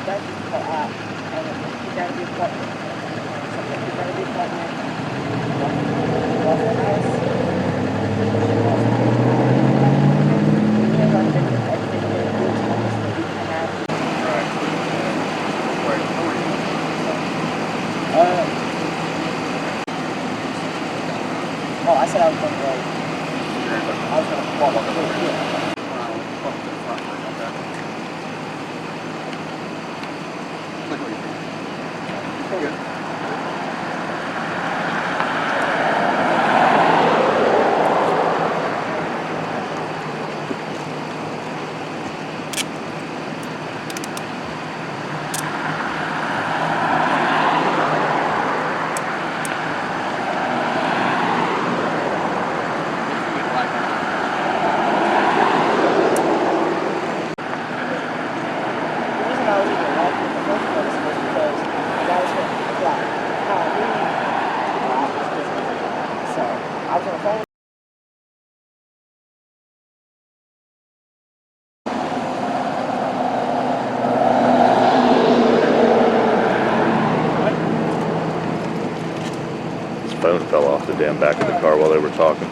that's just called and you gotta be a partner. Something you gotta be a partner. Oh, I said I was going to go. I was going to walk up to here. Phone fell off the damn back of the car while they were talking.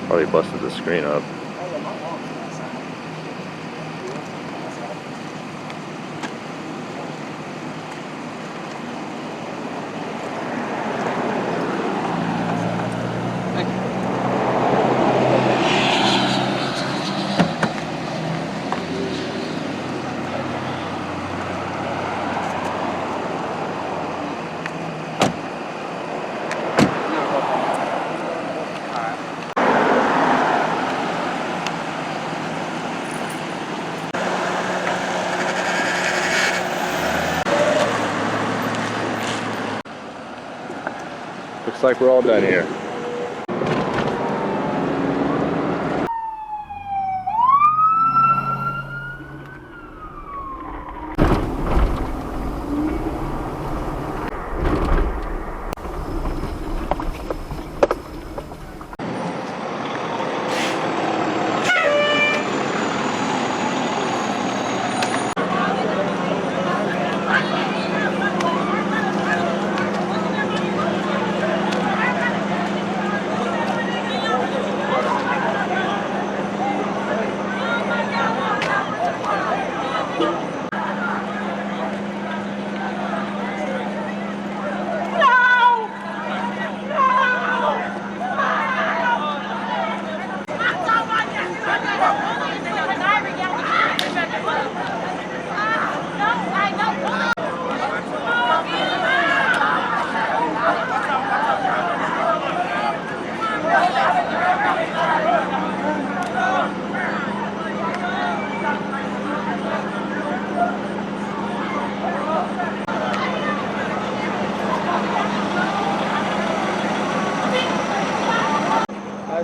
Probably busted the screen up. Looks like we're all done here.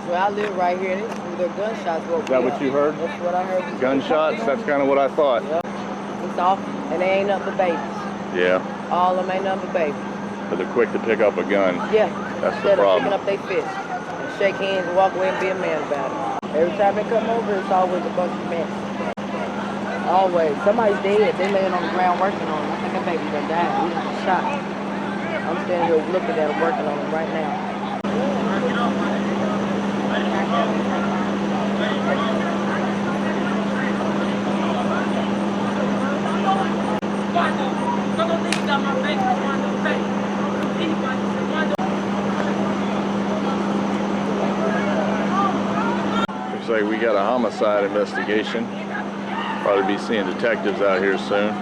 I live right here. The gunshots woke me up. Is that what you heard? That's what I heard. Gunshots? That's kind of what I thought. Yep. It's off, and they ain't nothing but babies. Yeah. All of them ain't nothing but babies. But they're quick to pick up a gun. Yeah. That's the problem. Instead of picking up their fists and shake hands and walk away and be a man about it. Every time they come over, it's always a bunch of mess. Always. Somebody's dead. They laying on the ground working on them. I think that baby done died. He done been shot. I'm standing here looking at him, working on him right now. Looks like we got a homicide investigation. Probably be seeing detectives out here soon.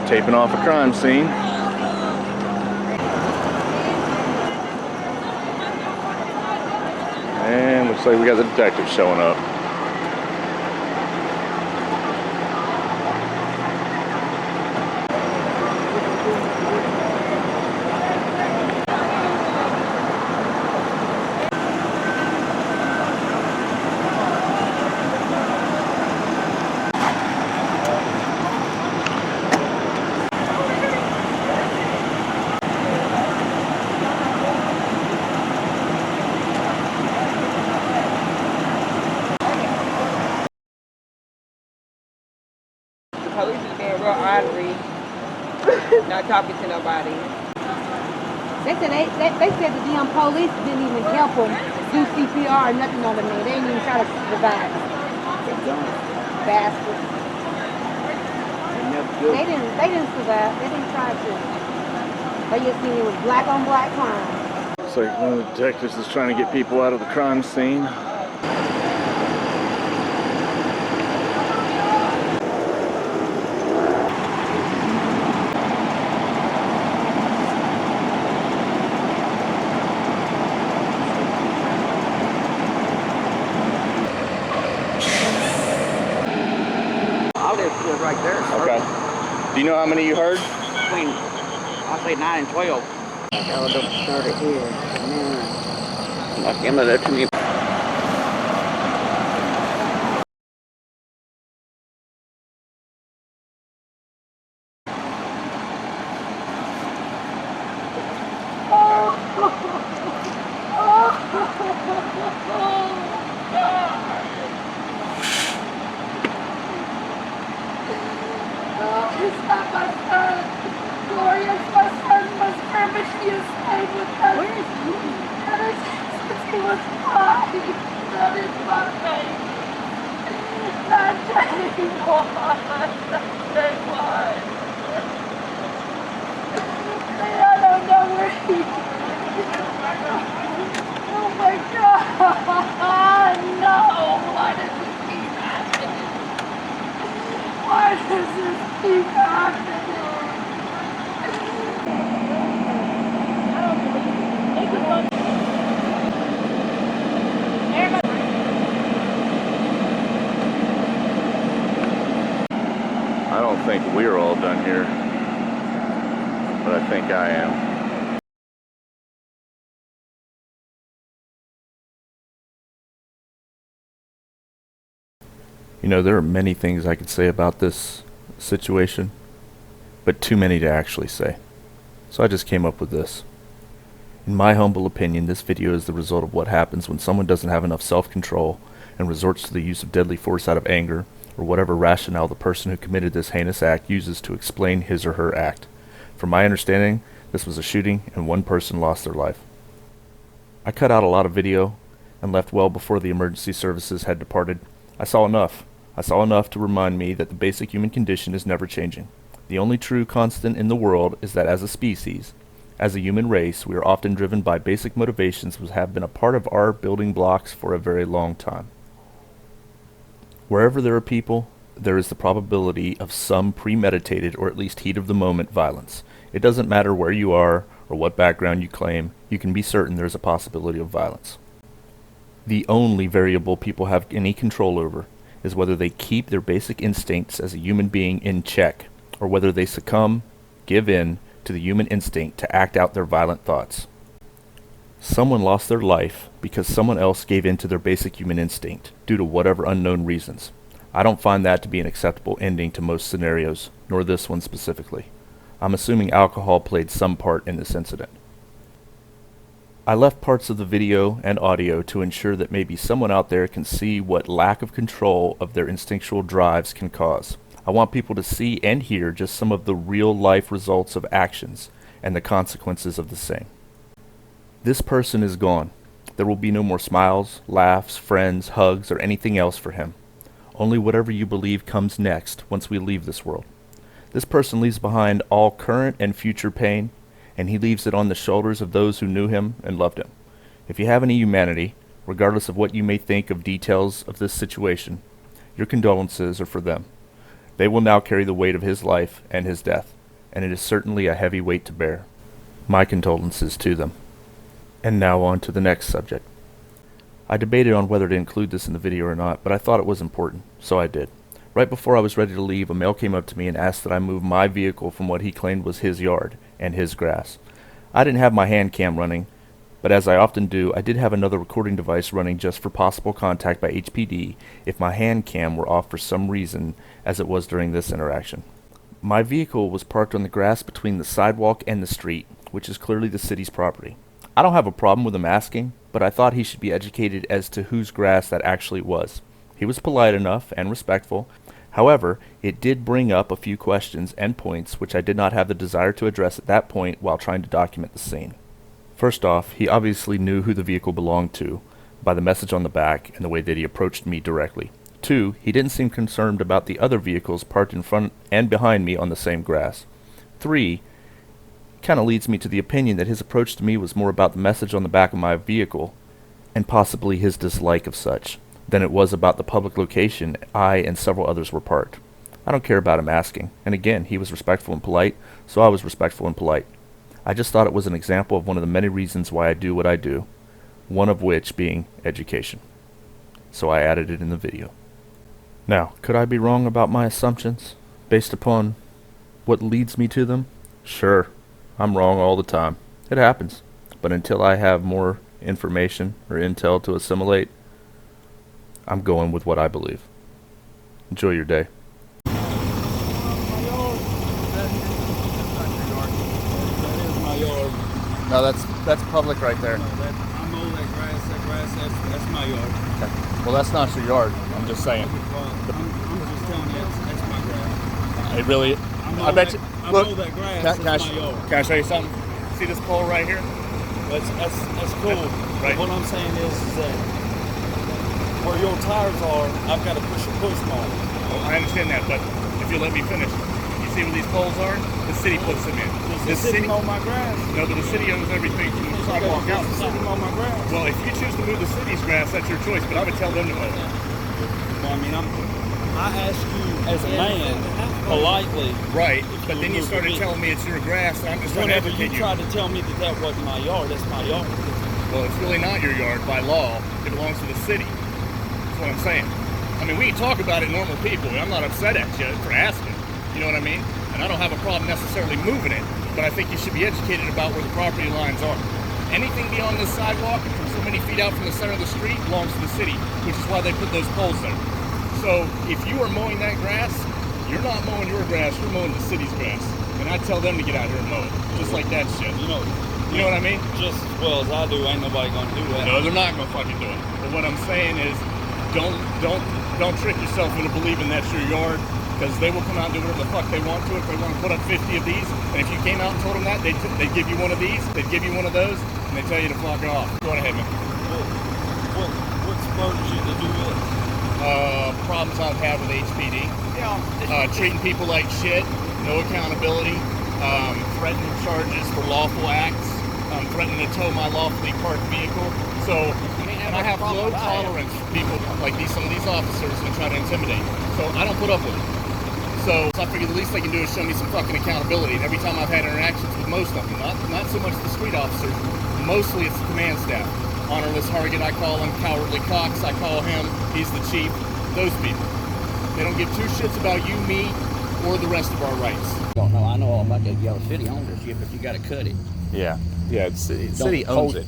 Taping off a crime scene. And looks like we got the detectives showing up. Not talking to nobody. They said the damn police didn't even help them do CPR or nothing on the man. They didn't even try to revive him. They don't. Bastards. They never do. They didn't survive. They didn't try to. They just seen it was black on black crime. Looks like one of the detectives is trying to get people out of the crime scene. I live right there. Okay. Do you know how many you heard? Between, I'll say 9 and 12. All them started here. Man. Like them of the two. It's not my son. Gloria's my son. Must purpose she has stayed with us. Where is he? Ever since he was 5. That is my faith. Not day one. Not day one. I don't know where he is. Oh my God. No. Why does this keep happening? Why does this keep happening? I don't think we're all done here, but I think I am. You know, there are many things I could say about this situation, but too many to actually say. So I just came up with this. In my humble opinion, this video is the result of what happens when someone doesn't have enough self-control and resorts to the use of deadly force out of anger, or whatever rationale the person who committed this heinous act uses to explain his or her act. From my understanding, this was a shooting and one person lost their life. I cut out a lot of video and left well before the emergency services had departed. I saw enough. I saw enough to remind me that the basic human condition is never changing. The only true constant in the world is that as a species, as a human race, we are often driven by basic motivations which have been a part of our building blocks for a very long time. Wherever there are people, there is the probability of some premeditated or at least heat of the moment violence. It doesn't matter where you are or what background you claim, you can be certain there is a possibility of violence. The only variable people have any control over is whether they keep their basic instincts as a human being in check, or whether they succumb, give in, to the human instinct to act out their violent thoughts. Someone lost their life because someone else gave in to their basic human instinct, due to whatever unknown reasons. I don't find that to be an acceptable ending to most scenarios, nor this one specifically. I'm assuming alcohol played some part in this incident. I left parts of the video and audio to ensure that maybe someone out there can see what lack of control of their instinctual drives can cause. I want people to see and hear just some of the real-life results of actions and the consequences of the same. This person is gone. There will be no more smiles, laughs, friends, hugs, or anything else for him. Only whatever you believe comes next once we leave this world. This person leaves behind all current and future pain, and he leaves it on the shoulders of those who knew him and loved him. If you have any humanity, regardless of what you may think of details of this situation, your condolences are for them. They will now carry the weight of his life and his death, and it is certainly a heavy weight to bear. My condolences to them. And now on to the next subject. I debated on whether to include this in the video or not, but I thought it was important, so I did. Right before I was ready to leave, a male came up to me and asked that I move my vehicle from what he claimed was his yard and his grass. I didn't have my hand cam running, but as I often do, I did have another recording device running just for possible contact by HPD if my hand cam were off for some reason, as it was during this interaction. My vehicle was parked on the grass between the sidewalk and the street, which is clearly the city's property. I don't have a problem with him asking, but I thought he should be educated as to whose grass that actually was. He was polite enough and respectful. However, it did bring up a few questions and points which I did not have the desire to address at that point while trying to document the scene. First off, he obviously knew who the vehicle belonged to by the message on the back and the way that he approached me directly. 2, he didn't seem concerned about the other vehicles parked in front and behind me on the same grass. 3, kind of leads me to the opinion that his approach to me was more about the message on the back of my vehicle and possibly his dislike of such than it was about the public location I and several others were parked. I don't care about him asking, and again, he was respectful and polite, so I was respectful and polite. I just thought it was an example of one of the many reasons why I do what I do, one of which being education. So I added it in the video. Now, could I be wrong about my assumptions, based upon what leads me to them? Sure, I'm wrong all the time. It happens. But until I have more information or intel to assimilate, I'm going with what I believe. Enjoy your day. No, that's public right there. I mow that grass. That's my yard. Okay. Well, that's not your yard. I'm just saying. I'm just telling you, that's my grass. It really. I bet you. I Look, mow that grass. Can That's my yard. I show you something? See this pole right here? That's cool. Right. What I'm saying is that where your tires are, I've got to push a push mower. Well, I understand that, but if you let me finish, you see where these poles are? The city puts them in. Does the city mow my grass? No, but the city owns everything from the sidewalk out. Does the city mow my grass? Well, if you choose to move the city's grass, that's your choice, but I would tell them to mow it. Well, I mean, I ask you as a man, politely. Right, but then you started telling me it's your grass, and I'm just trying to Whenever you educate you. tried to tell me that wasn't my yard, that's my yard. Well, it's really not your yard by law. It belongs to the city. That's what I'm saying. I mean, we can talk about it normal people. I'm not upset at you for asking. You know what I mean? And I don't have a problem necessarily moving it, but I think you should be educated about where the property lines are. Anything beyond this sidewalk and from so many feet out from the center of the street belongs to the city, which is why they put those poles there. So if you are mowing that grass, you're not mowing your grass, you're mowing the city's grass. And I tell them to get out here and mow it, just like that shit. You know what I mean? Just as well as I do, ain't nobody gonna do that. No, they're not gonna fucking do it. But what I'm saying is, don't trick yourself into believing that's your yard, because they will come out and do whatever the fuck they want to. If they want to put up 50 of these, and if you came out and told them that, they'd give you one of these, they'd give you one of those, and they tell you to fuck off. Go on ahead, man. What spurs you to do this? Problems I've had with HPD. Yeah. Treating people like shit, no accountability, threatening charges for lawful acts, threatening to tow my lawfully parked vehicle. So, and I have no tolerance for people like some of these officers that try to intimidate. So I don't put up with it. So I figured the least they can do is show me some fucking accountability. And every time I've had interactions with most of them, not so much the street officers, mostly it's the command staff. Honorless Hargett, I call him. Cowardly Cox, I call him. He's the chief. Those people. They don't give two shits about you, me, or the rest of our rights. Don't know. I know all about that yellow city ownership, but you got to cut it. Yeah, the city Don't owns hold it.